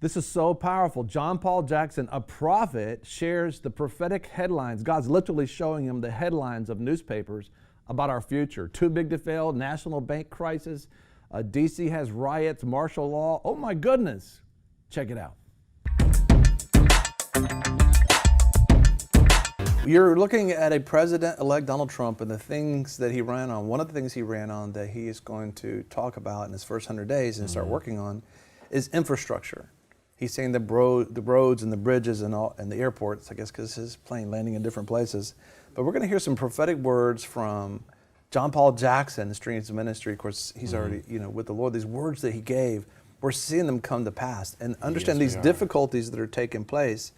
This is so powerful. John Paul Jackson, a prophet, shares the prophetic headlines. God's literally showing him the headlines of newspapers about our future. Too big to fail, national bank crisis, DC has riots, martial law. Oh my goodness. Check it out. You're looking at a president-elect Donald Trump and the things that he ran on. One of the things he ran on that he is going to talk about in his first 100 days and start working on is infrastructure. He's saying the roads and the bridges and the airports, I guess because his plane landing in different places. But we're going to hear some prophetic words from John Paul Jackson, the Streams of Ministry. Of course, he's already, with the Lord. These words that he gave, we're seeing them come to pass. And understand these difficulties that are taking place.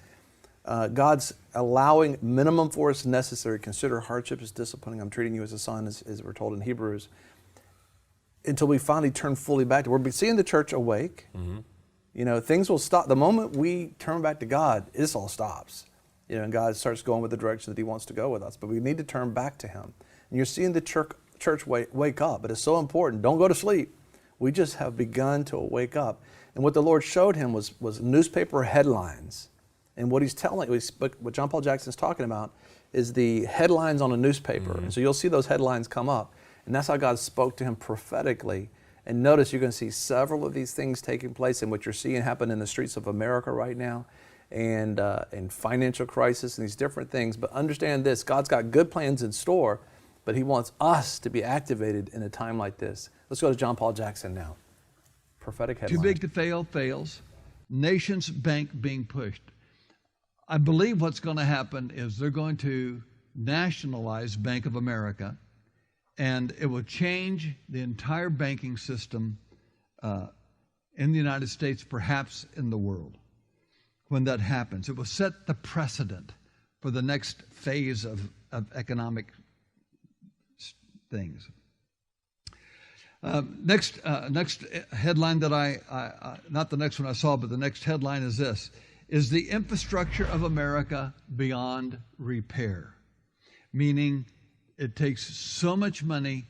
God's allowing minimum force necessary. Consider hardship as disciplining. I'm treating you as a son, as we're told in Hebrews, until we finally turn fully back to. We're seeing the church awake. Things will stop. The moment we turn back to God, this all stops. And God starts going with the direction that he wants to go with us. But we need to turn back to him. And you're seeing the church wake up. But it's so important. Don't go to sleep. We just have begun to wake up. And what the Lord showed him was newspaper headlines. And what he's telling, what John Paul Jackson is talking about is the headlines on a newspaper. And so you'll see those headlines come up. And that's how God spoke to him prophetically. And notice you're going to see several of these things taking place, and what you're seeing happen in the streets of America right now, and financial crisis and these different things. But understand this, God's got good plans in store, but he wants us to be activated in a time like this. Let's go to John Paul Jackson now. Prophetic headline. Too big to fail, fails. Nation's bank being pushed. I believe what's going to happen is they're going to nationalize Bank of America, and it will change the entire banking system in the United States, perhaps in the world. When that happens, it will set the precedent for the next phase of economic things. Next headline that not the next one I saw, but the next headline is this: is the infrastructure of America beyond repair? Meaning it takes so much money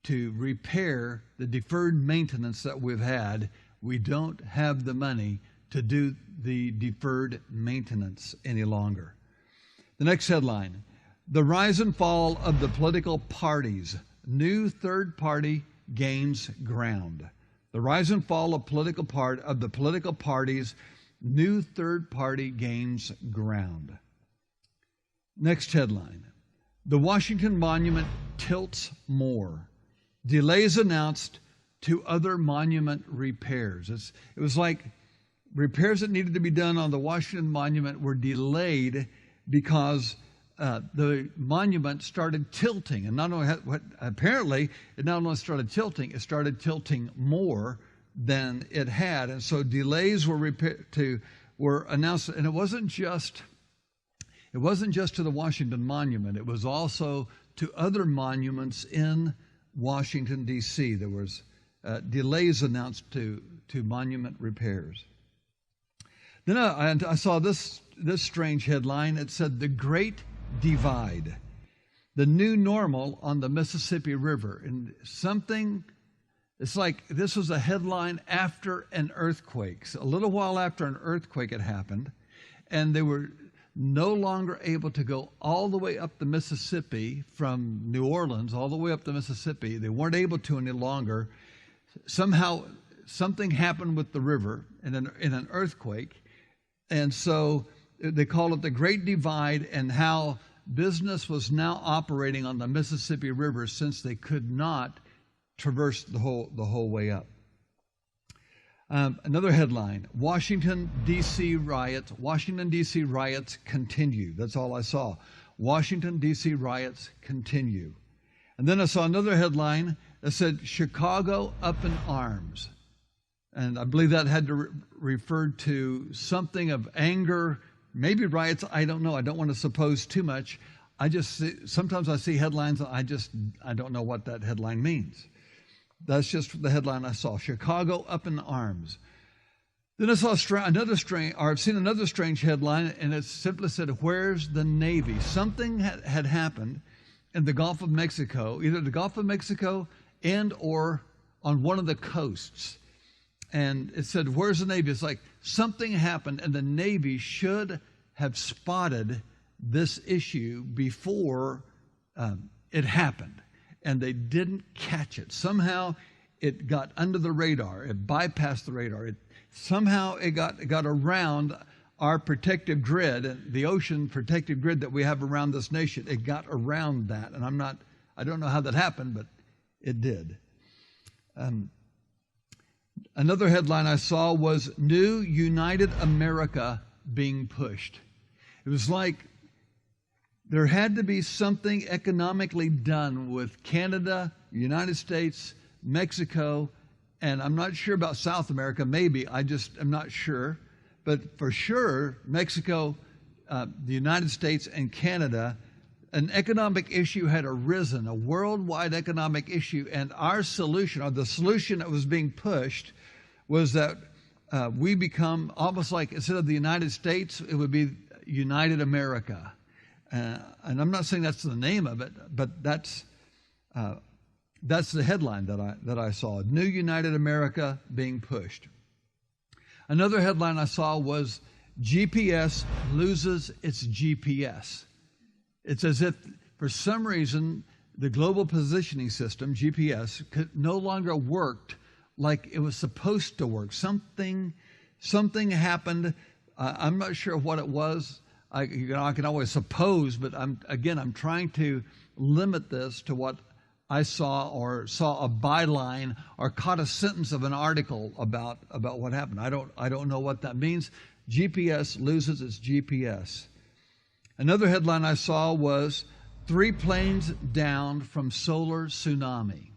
to repair the deferred maintenance that we've had, we don't have the money to do the deferred maintenance any longer. The next headline: the rise and fall of the political parties. New third party gains ground. The rise and fall of the political parties. New third party gains ground. Next headline: the Washington Monument tilts more. Delays announced to other monument repairs. It was like repairs that needed to be done on the Washington Monument were delayed because the monument started tilting. And apparently, it not only started tilting, it started tilting more than it had. And so delays were announced. And it wasn't just to the Washington Monument. It was also to other monuments in Washington, D.C. There was delays announced to monument repairs. Then I saw this strange headline. It said, "The Great Divide, the new normal on the Mississippi River." And it's like this was a headline after an earthquake. So a little while after an earthquake had happened, and they were no longer able to go all the way up the Mississippi from New Orleans, all the way up the Mississippi. They weren't able to any longer. Somehow something happened with the river in an earthquake. And so they call it the Great Divide, and how business was now operating on the Mississippi River since they could not traverse the whole way up. Another headline: Washington, D.C. riots. Washington, D.C. riots continue. That's all I saw. Washington, D.C. riots continue. And then I saw another headline that said, "Chicago up in arms." And I believe that had to refer to something of anger, maybe riots, I don't know. I don't want to suppose too much. Sometimes I see headlines and I don't know what that headline means. That's just the headline I saw: Chicago up in arms. Then I saw I've seen another strange headline, and it simply said, "Where's the Navy?" Something had happened in the Gulf of Mexico, either the Gulf of Mexico and or on one of the coasts. and it said, where's the Navy? It's like something happened, and the Navy should have spotted this issue before it happened, and they didn't catch it. Somehow it got under the radar. It bypassed the radar. Somehow it got around our protective grid, and the ocean protective grid that we have around this nation. It got around that, and I don't know how that happened, but it did. Another headline I saw was New United America being pushed. It was like there had to be something economically done with Canada, United States, Mexico, and I'm not sure about South America, maybe, I just am not sure. But for sure, Mexico, the United States, and Canada, an economic issue had arisen, a worldwide economic issue, and our solution, or the solution that was being pushed, was that we become almost like, instead of the United States, it would be United America. And I'm not saying that's the name of it, but that's the headline that I saw. New United America being pushed. Another headline I saw was GPS loses its GPS. It's as if, for some reason, the global positioning system, GPS, no longer worked like it was supposed to work. Something happened. I'm not sure what it was. I can always suppose, but I'm trying to limit this to what I saw a byline or caught a sentence of an article about what happened. I don't know what that means. GPS loses its GPS. Another headline I saw was 3 planes down from solar tsunami.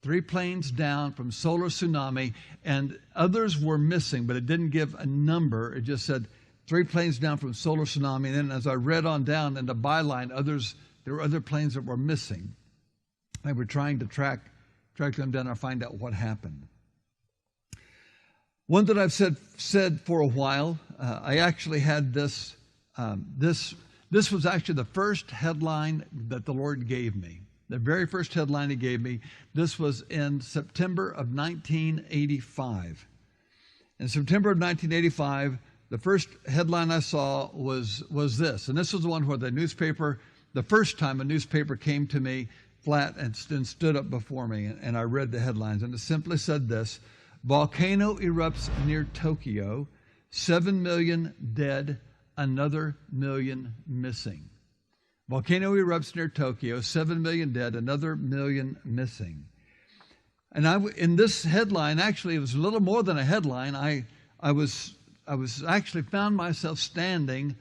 3 planes down from solar tsunami, and others were missing, but it didn't give a number. It just said 3 planes down from solar tsunami. And then as I read on down in the byline, there were other planes that were missing. They were trying to track them down and find out what happened. One that I've said for a while, I actually had this. This was actually the first headline that the Lord gave me. The very first headline He gave me. This was in September of 1985. In September of 1985, the first headline I saw was this. And this was the one where the first time a newspaper came to me flat and stood up before me, and I read the headlines. And it simply said this: volcano erupts near Tokyo, 7 million dead, another million missing. Volcano erupts near Tokyo, 7 million dead, another million missing. And in this headline, actually, it was a little more than a headline. I was actually found myself standing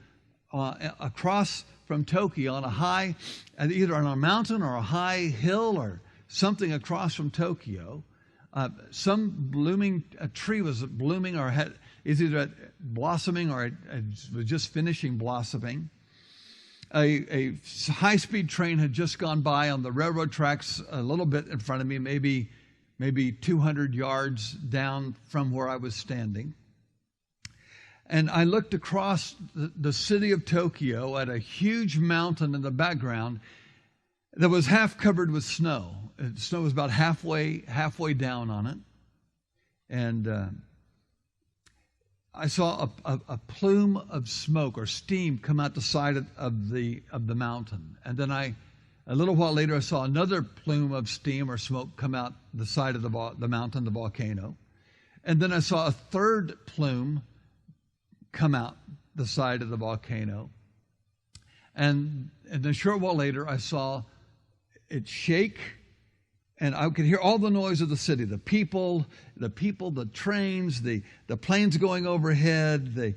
across from Tokyo on a high, either on a mountain or a high hill or something across from Tokyo. A tree was blooming or is either blossoming or it was just finishing blossoming. A high-speed train had just gone by on the railroad tracks a little bit in front of me, maybe 200 yards down from where I was standing. And I looked across the city of Tokyo at a huge mountain in the background that was half covered with snow. The snow was about halfway down on it. And I saw a plume of smoke or steam come out the side of the mountain. And then a little while later, I saw another plume of steam or smoke come out the side of the mountain, the volcano. And then I saw a third plume come out the side of the volcano. And a short while later, I saw it shake, and I could hear all the noise of the city, the people, the trains, the planes going overhead,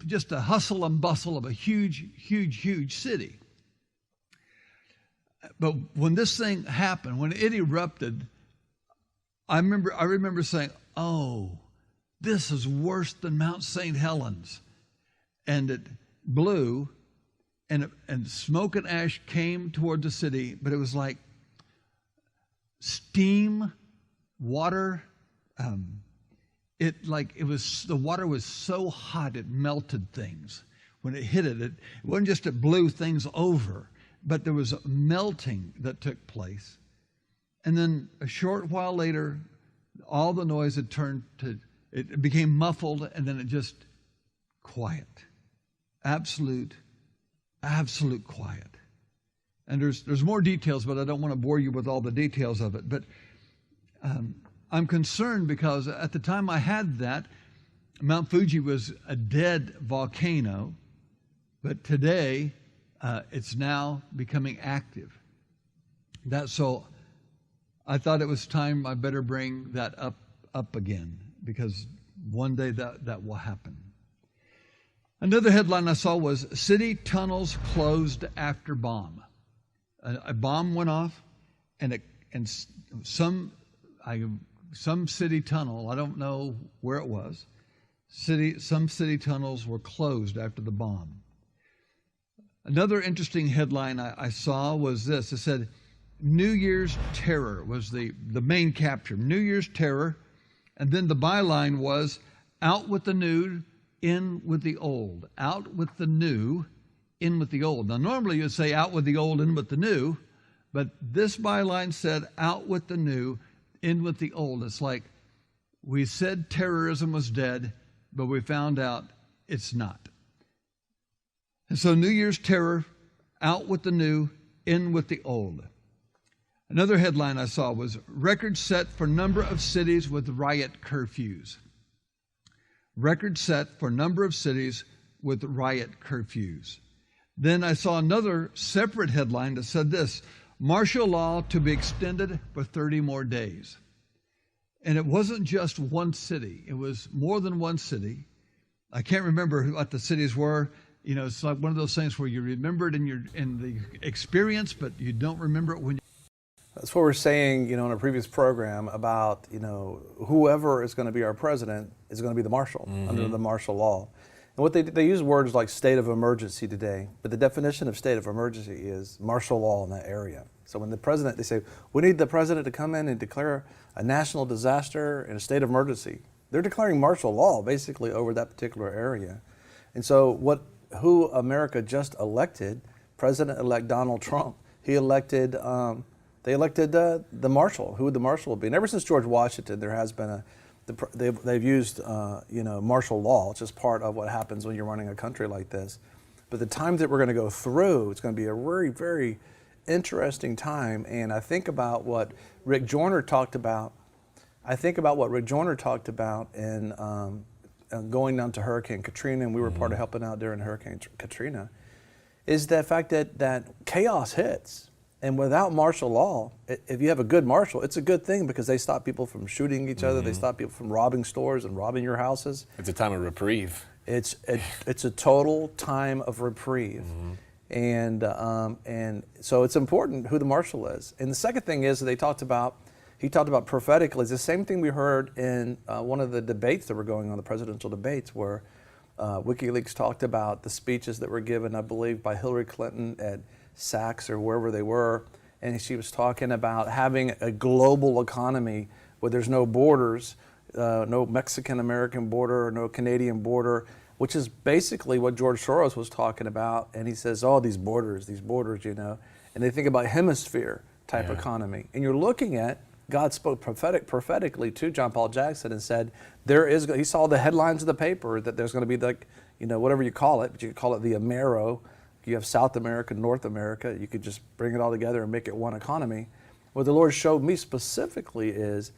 just the hustle and bustle of a huge city. But when this thing happened, when it erupted, I remember saying, "Oh, this is worse than Mount St. Helens." And it blew, and smoke and ash came toward the city, but it was like steam, water. The water was so hot it melted things. When it hit it wasn't just it blew things over, but there was a melting that took place. And then a short while later, all the noise had turned to, it became muffled, and then it just quiet. Absolute quiet. And there's more details, but I don't want to bore you with all the details of it. But I'm concerned because at the time I had that, Mount Fuji was a dead volcano, but today it's now becoming active. So I thought it was time I better bring that up again, because one day that will happen. Another headline I saw was city tunnels closed after bomb. A bomb went off, and some city tunnel, I don't know where it was, some city tunnels were closed after the bomb. Another interesting headline I saw was this. It said, New Year's terror was the main capture. New Year's terror. And then the byline was, out with the new, in with the old. Out with the new, in with the old. Now, normally you'd say out with the old, in with the new. But this byline said, out with the new, in with the old. It's like we said terrorism was dead, but we found out it's not. And so New Year's terror, out with the new, in with the old. Another headline I saw was record set for number of cities with riot curfews. Record set for number of cities with riot curfews. Then I saw another separate headline that said this, martial law to be extended for 30 more days. And it wasn't just one city. It was more than one city. I can't remember what the cities were. You know, it's like one of those things where you remember it in the experience, but you don't remember it when you... That's what we're saying, in a previous program about, whoever is going to be our president is going to be the marshal under the martial law. And what they use words like state of emergency today, but the definition of state of emergency is martial law in that area. So when they say, we need the president to come in and declare a national disaster and a state of emergency, they're declaring martial law basically over that particular area. And so who America just elected, President-elect Donald Trump, they elected the marshal, who the marshal will be. And ever since George Washington, there has been they've used martial law. It's just part of what happens when you're running a country like this. But the times that we're going to go through, it's going to be a very, very interesting time. And I think about what Rick Joyner talked about. In going down to Hurricane Katrina, and we were part of helping out during Hurricane Katrina, is the fact that chaos hits. And without martial law, if you have a good marshal, it's a good thing because they stop people from shooting each other. They stop people from robbing stores and robbing your houses. It's a time of reprieve. It's a total time of reprieve. And so it's important who the marshal is. And the second thing is that he talked about prophetically. It's the same thing we heard in one of the debates that were going on, the presidential debates, where WikiLeaks talked about the speeches that were given, I believe, by Hillary Clinton at Saks or wherever they were, and she was talking about having a global economy where there's no borders, no Mexican-American border, no Canadian border, which is basically what George Soros was talking about. And he says, these borders, and they think about hemisphere type economy. And you're looking at, God spoke prophetically to John Paul Jackson and said, he saw the headlines of the paper that there's going to be whatever you call it, but you could call it the Amero. You have South America, North America. You could just bring it all together and make it one economy. What the Lord showed me specifically is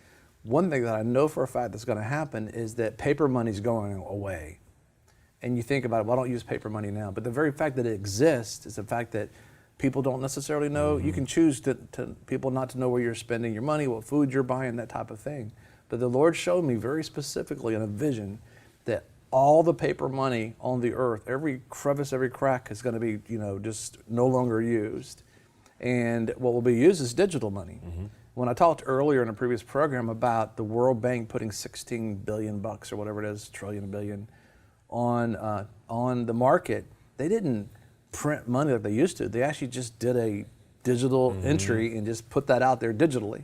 one thing that I know for a fact that's going to happen is that paper money's going away. And you think about it, well, I don't use paper money now. But the very fact that it exists is the fact that people don't necessarily know. You can choose to people not to know where you're spending your money, what food you're buying, that type of thing. But the Lord showed me very specifically in a vision that all the paper money on the earth, every crevice, every crack is going to be, just no longer used. And what will be used is digital money. When I talked earlier in a previous program about the World Bank putting $16 billion or whatever it is, trillion, billion, on the market, they didn't print money like they used to. They actually just did a digital entry and just put that out there digitally.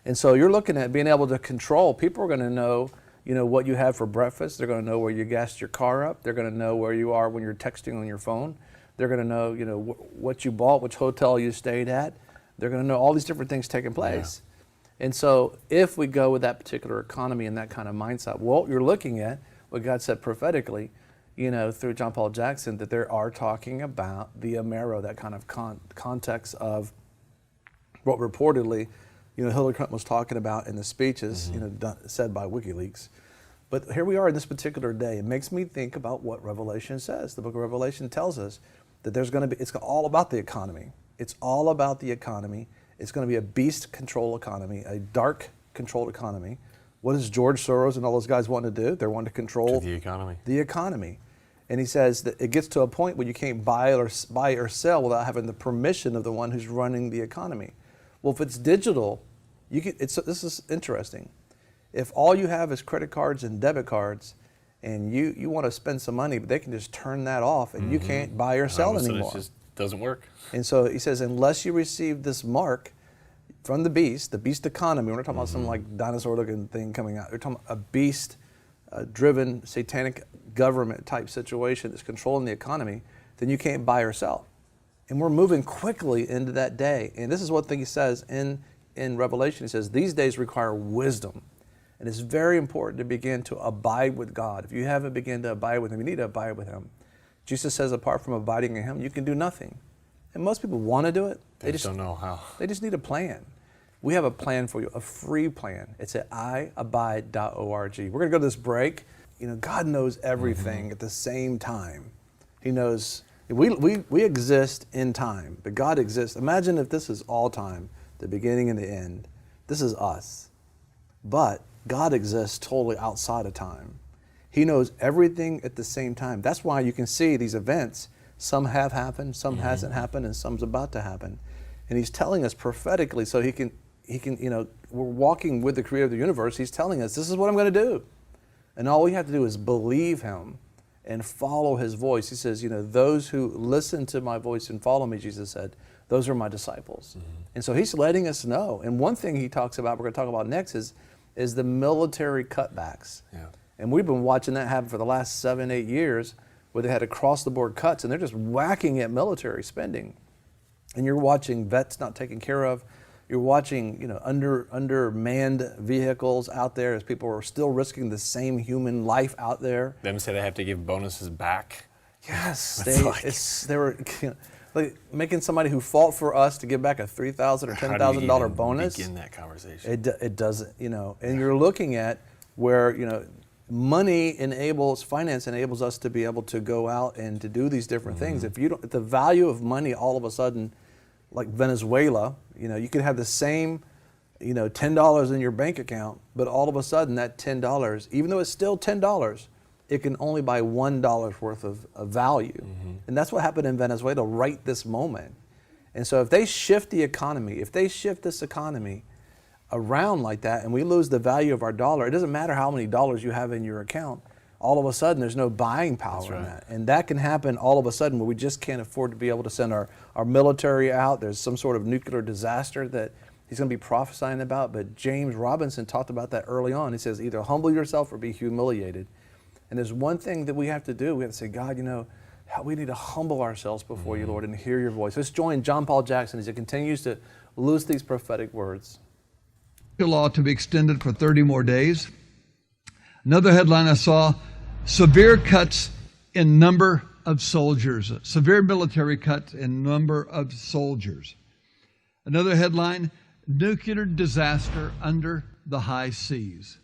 And so you're looking at being able to control. People are going to know what you have for breakfast. They're going to know where you gassed your car up. They're going to know where you are when you're texting on your phone. They're going to know, what you bought, which hotel you stayed at. They're going to know all these different things taking place. And so if we go with that particular economy and that kind of mindset, well, you're looking at what God said prophetically, through John Paul Jackson, that there are talking about the Amero, that kind of context of what reportedly, Hillary Clinton was talking about in the speeches, said by WikiLeaks. But here we are in this particular day. It makes me think about what Revelation says. The book of Revelation tells us that it's all about the economy. It's all about the economy. It's going to be a beast control economy, a dark controlled economy. What does George Soros and all those guys want to do? They want to control the economy. The economy. And he says that it gets to a point where you can't buy or sell without having the permission of the one who's running the economy. Well, if it's digital, this is interesting. If all you have is credit cards and debit cards, and you want to spend some money, but they can just turn that off, and you can't buy or sell anymore. It just doesn't work. And so he says, unless you receive this mark from the beast economy, we're not talking about some like dinosaur-looking thing coming out. We're talking about a beast-driven, satanic government type situation that's controlling the economy, then you can't buy or sell. And we're moving quickly into that day. And this is one thing he says in Revelation. He says, these days require wisdom. And it's very important to begin to abide with God. If you haven't begun to abide with Him, you need to abide with Him. Jesus says, apart from abiding in Him, you can do nothing. And most people want to do it. They just don't know how. They just need a plan. We have a plan for you, a free plan. It's at iabide.org. We're going to go to this break. God knows everything at the same time. He knows, we exist in time, but God exists. Imagine if this is all time, the beginning and the end. This is us. But God exists totally outside of time. He knows everything at the same time. That's why you can see these events. Some have happened, some hasn't happened, and some's about to happen. And He's telling us prophetically, so He can, we're walking with the Creator of the universe. He's telling us, this is what I'm going to do. And all we have to do is believe Him and follow His voice. He says, those who listen to my voice and follow me, Jesus said, those are my disciples. And so He's letting us know. And one thing He talks about, we're going to talk about next, is the military cutbacks. Yeah. And we've been watching that happen for the last 7-8 years, where they had across-the-board cuts, and they're just whacking at military spending. And you're watching vets not taken care of. You're watching, undermanned vehicles out there as people are still risking the same human life out there. Them say they have to give bonuses back. Yes, they were like making somebody who fought for us to give back a $3,000 or $10,000 bonus. Begin that conversation. It doesn't, and you're looking at where finance enables us to be able to go out and to do these different things. If the value of money all of a sudden, like Venezuela, you could have the same, $10 in your bank account, but all of a sudden that $10, even though it's still $10, it can only buy $1 worth of value. And that's what happened in Venezuela right this moment. And so if they shift the economy, if they shift this economy around like that and we lose the value of our dollar, it doesn't matter how many dollars you have in your account, all of a sudden there's no buying power in that. And that can happen all of a sudden where we just can't afford to be able to send our military out. There's some sort of nuclear disaster that he's going to be prophesying about. But James Robinson talked about that early on. He says, either humble yourself or be humiliated. And there's one thing that we have to do. We have to say, God, we need to humble ourselves before you, Lord, and hear your voice. Let's join John Paul Jackson as he continues to loose these prophetic words. Law to be extended for 30 more days. Another headline I saw, severe cuts in number of soldiers. Severe military cuts in number of soldiers. Another headline, nuclear disaster under the high seas.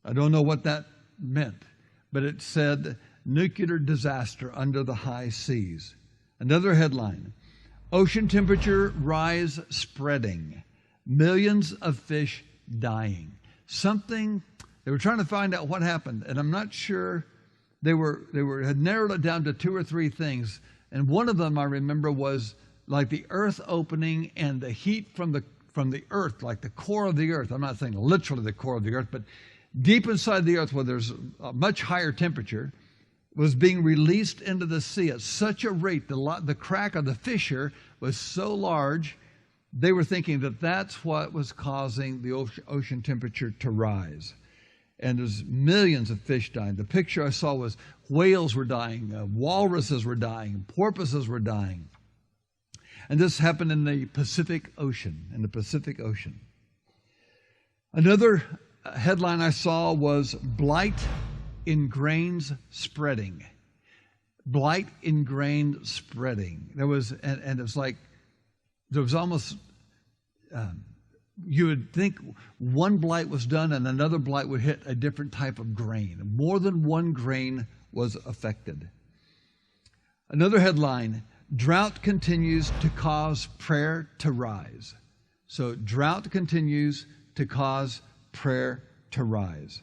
I don't know what that meant, but it said nuclear disaster under the high seas. Another headline, ocean temperature rise spreading. Millions of fish dying. They were trying to find out what happened, and I'm not sure. They had narrowed it down to 2 or 3 things, and one of them I remember was like the earth opening and the heat from the earth, like the core of the earth. I'm not saying literally the core of the earth, but deep inside the earth where there's a much higher temperature was being released into the sea at such a rate. The crack of the fissure was so large, they were thinking that that's what was causing the ocean temperature to rise. And there's millions of fish dying. The picture I saw was whales were dying, walruses were dying, porpoises were dying. And this happened in the Pacific Ocean, Another headline I saw was blight in grains spreading. Blight in grain spreading. There was, and it was like, there was almost, you would think one blight was done and another blight would hit a different type of grain. More than one grain was affected. Another headline, drought continues to cause prayer to rise. So drought continues to cause prayer to rise.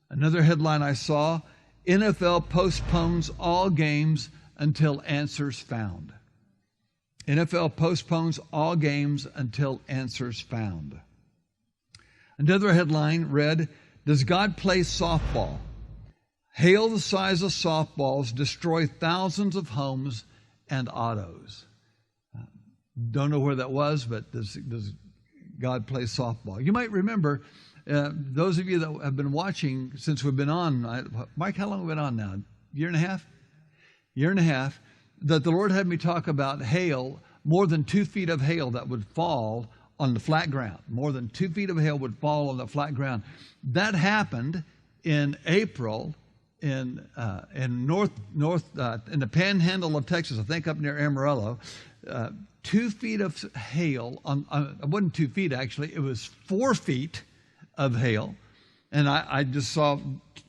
Another headline I saw, NFL postpones all games until answers found. NFL postpones all games until answers found. Another headline read, does God play softball? Hail the size of softballs destroy thousands of homes and autos. Don't know where that was, but does God play softball? You might remember, those of you that have been watching since we've been on, Mike, how long have we been on now? Year and a half? Year and a half, that the Lord had me talk about hail, more than 2 feet of hail that would fall on the flat ground. More than 2 feet of hail would fall on the flat ground. That happened in April in the panhandle of Texas, I think up near Amarillo. 2 feet of hail, it wasn't 2 feet actually, it was 4 feet of hail. And I just saw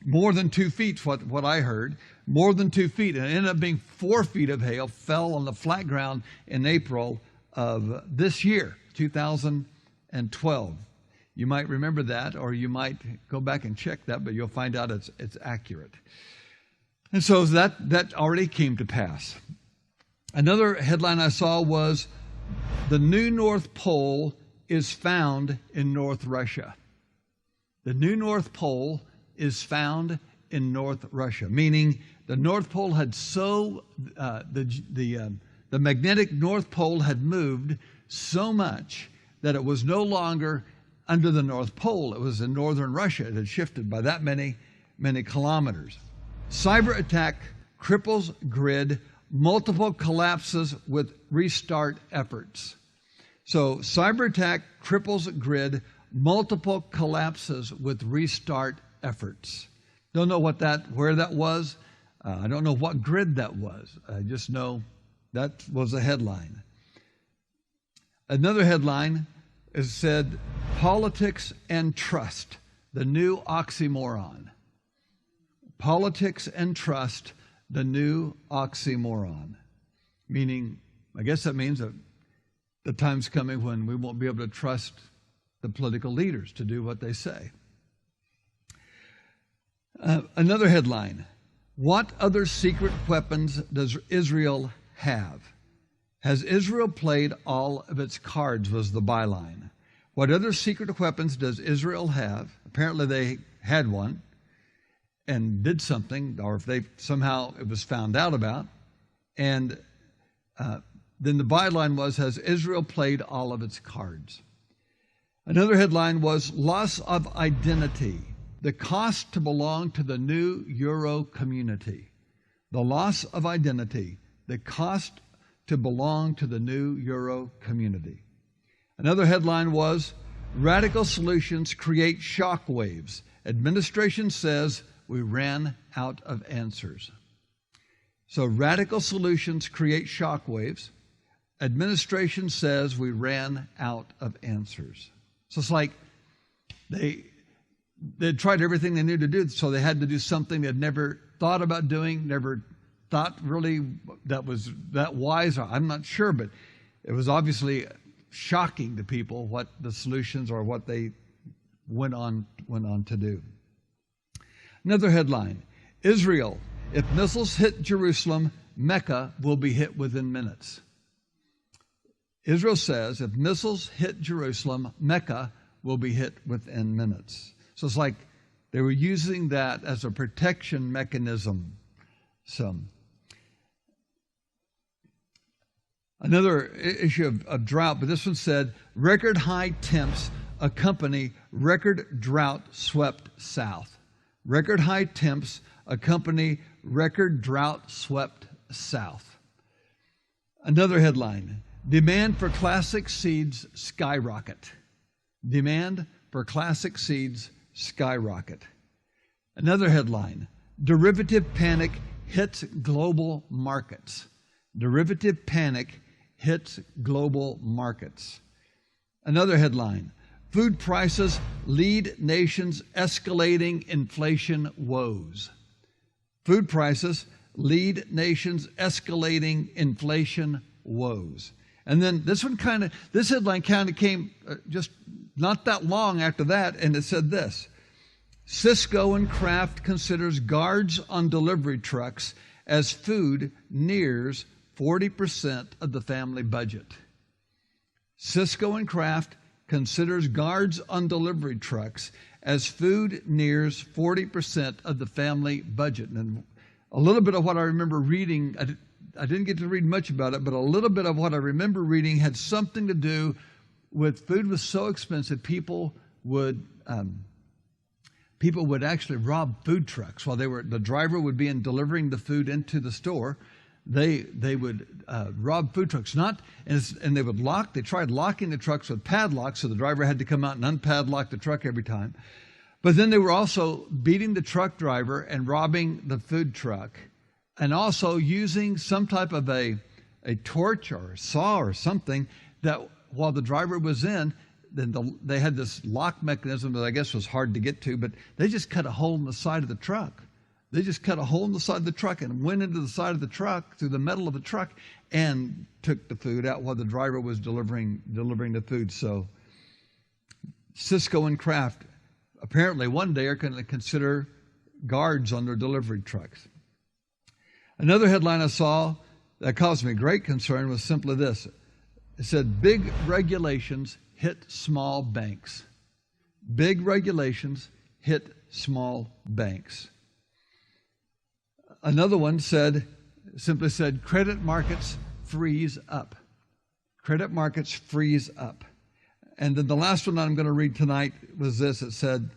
more than 2 feet, what I heard, more than 2 feet. And it ended up being 4 feet of hail fell on the flat ground in April of this year, 2012. You might remember that, or you might go back and check that, but you'll find out it's accurate. And so that already came to pass. Another headline I saw was, the new North Pole is found in North Russia. The new North Pole is found in North Russia, meaning the North Pole had the magnetic North Pole had moved so much that it was no longer under the North Pole. It was in northern Russia. It had shifted by that many kilometers. Cyber attack cripples grid, multiple collapses with restart efforts. So cyber attack cripples grid, multiple collapses with restart efforts. Don't know where that was. I don't know what grid that was. I just know that was a headline. Another headline is said, politics and trust, the new oxymoron. Politics and trust, the new oxymoron. Meaning, I guess that means that the time's coming when we won't be able to trust the political leaders to do what they say. Another headline, what other secret weapons does Israel have? Has Israel played all of its cards, was the byline. What other secret weapons does Israel have? Apparently they had one and did something, or if they somehow it was found out about. And then the byline was, has Israel played all of its cards? Another headline was, loss of identity, the cost to belong to the new Euro community. The loss of identity, the cost to belong to the new Euro community. Another headline was, radical solutions create shock waves. Administration says we ran out of answers. So radical solutions create shock waves. Administration says we ran out of answers. So it's like they'd tried everything they knew to do, so they had to do something they'd never thought about doing, never thought really that was that wise. I'm not sure, but it was obviously shocking to people what the solutions or what they went on to do. Another headline, Israel, if missiles hit Jerusalem, Mecca will be hit within minutes. Israel says if missiles hit Jerusalem, Mecca will be hit within minutes. So it's like they were using that as a protection mechanism. Another issue of drought, but this one said, record high temps accompany record drought swept south. Record high temps accompany record drought swept south. Another headline, demand for classic seeds skyrocket. Demand for for classic seeds skyrocket. Another headline, derivative panic hits global markets. Derivative panic hits global markets. Another headline, food prices lead nations escalating inflation woes. Food prices lead nations escalating inflation woes. And then this headline kind of came just not that long after that, and it said this, Cisco and Kraft considers guards on delivery trucks as food nears 40% of the family budget. Cisco and Kraft considers guards on delivery trucks as food nears 40% of the family budget. And a little bit of what I remember reading, I didn't get to read much about it, but a little bit of what I remember reading had something to do with food was so expensive, people would actually rob food trucks while the driver would be delivering the food into the store. They would rob food trucks, and they tried locking the trucks with padlocks, so the driver had to come out and unpadlock the truck every time. But then they were also beating the truck driver and robbing the food truck, and also using some type of a torch or a saw or something that while the driver was in, then they had this lock mechanism that I guess was hard to get to, but they just cut a hole in the side of the truck. They just cut a hole in the side of the truck and went into the side of the truck, through the metal of the truck, and took the food out while the driver was delivering the food. So Cisco and Kraft apparently one day are going to consider guards on their delivery trucks. Another headline I saw that caused me great concern was simply this. It said, big regulations hit small banks. Big regulations hit small banks. Another one simply said, credit markets freeze up. Credit markets freeze up. And then the last one I'm going to read tonight was this. It said,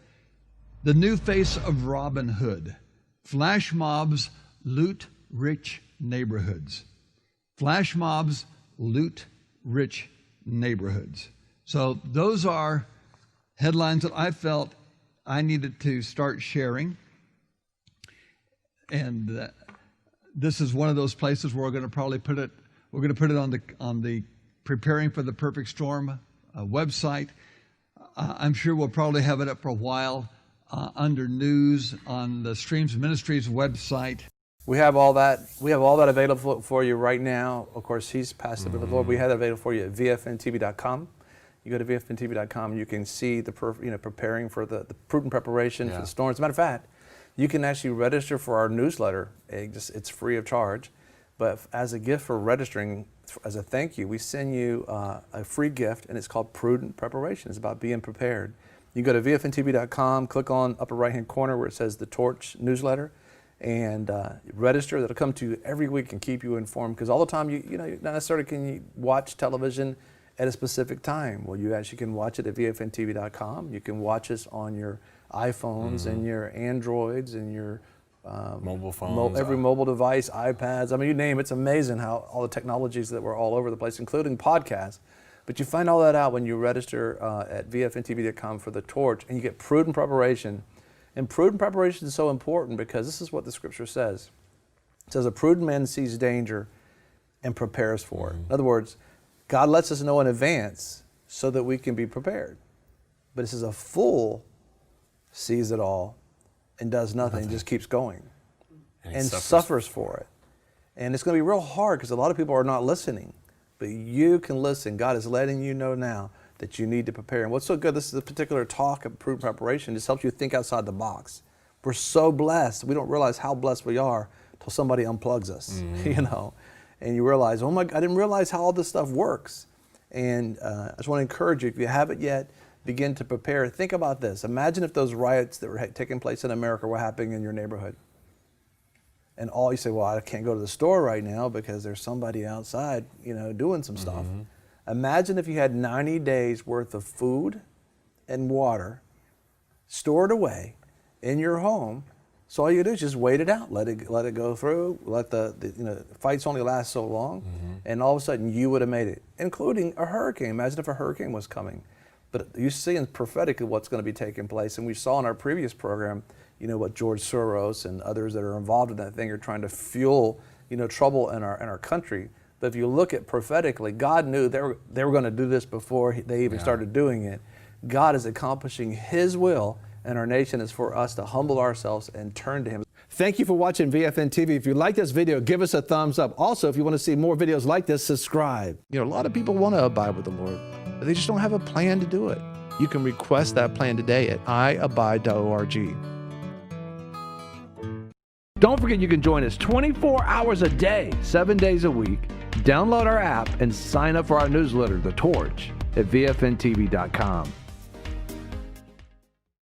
the new face of Robin Hood. Flash mobs loot rich neighborhoods. Flash mobs loot rich neighborhoods. So those are headlines that I felt I needed to start sharing. And this is one of those places where we're going to probably put it. We're going to put it on the Preparing for the Perfect Storm website. I'm sure we'll probably have it up for a while under news on the Streams Ministries website. We have all that. We have all that available for you right now. Of course, he's passed it to the Lord. We have that available for you at VFNtv.com. You go to VFNtv.com, you can see the preparing for the prudent preparation for the storm. As a matter of fact, you can actually register for our newsletter. It's free of charge. But as a gift for registering, as a thank you, we send you a free gift, and it's called Prudent Preparation. It's about being prepared. You go to VFNtv.com, click on upper right-hand corner where it says the Torch newsletter, and register. That'll come to you every week and keep you informed. Because all the time, not necessarily can you watch television at a specific time. Well, you actually can watch it at VFNtv.com. You can watch us on your iPhones and your Androids and your mobile phones, every mobile device, iPads. I mean, you name it. It's amazing how all the technologies that were all over the place, including podcasts. But you find all that out when you register at VFNtv.com for the Torch, and you get prudent preparation. And prudent preparation is so important because this is what the Scripture says. It says, a prudent man sees danger and prepares for it. In other words, God lets us know in advance so that we can be prepared. But it says a fool sees it all and does nothing, just keeps going and suffers for it. And it's going to be real hard because a lot of people are not listening. But you can listen. God is letting you know now that you need to prepare. And what's so good, this is a particular talk of prudent preparation. This helps you think outside the box. We're so blessed. We don't realize how blessed we are until somebody unplugs us, And you realize, oh my God, I didn't realize how all this stuff works. And I just want to encourage you, if you haven't yet, begin to prepare. Think about this. Imagine if those riots that were taking place in America were happening in your neighborhood. And all you say, well, I can't go to the store right now because there's somebody outside, doing some stuff. Imagine if you had 90 days worth of food and water stored away in your home. So all you do is just wait it out, let it go through, let the fights only last so long, and all of a sudden you would have made it, including a hurricane. Imagine if a hurricane was coming. But you see in prophetically what's going to be taking place. And we saw in our previous program, what George Soros and others that are involved in that thing are trying to fuel, trouble in our country. But if you look at prophetically, God knew they were going to do this before they even started doing it. God is accomplishing His will, and our nation is for us to humble ourselves and turn to Him. Thank you for watching VFNtv. If you like this video, give us a thumbs up. Also, if you want to see more videos like this, subscribe. A lot of people want to abide with the Lord, but they just don't have a plan to do it. You can request that plan today at iabide.org. Don't forget you can join us 24 hours a day, 7 days a week. Download our app and sign up for our newsletter, The Torch, at VFNtv.com.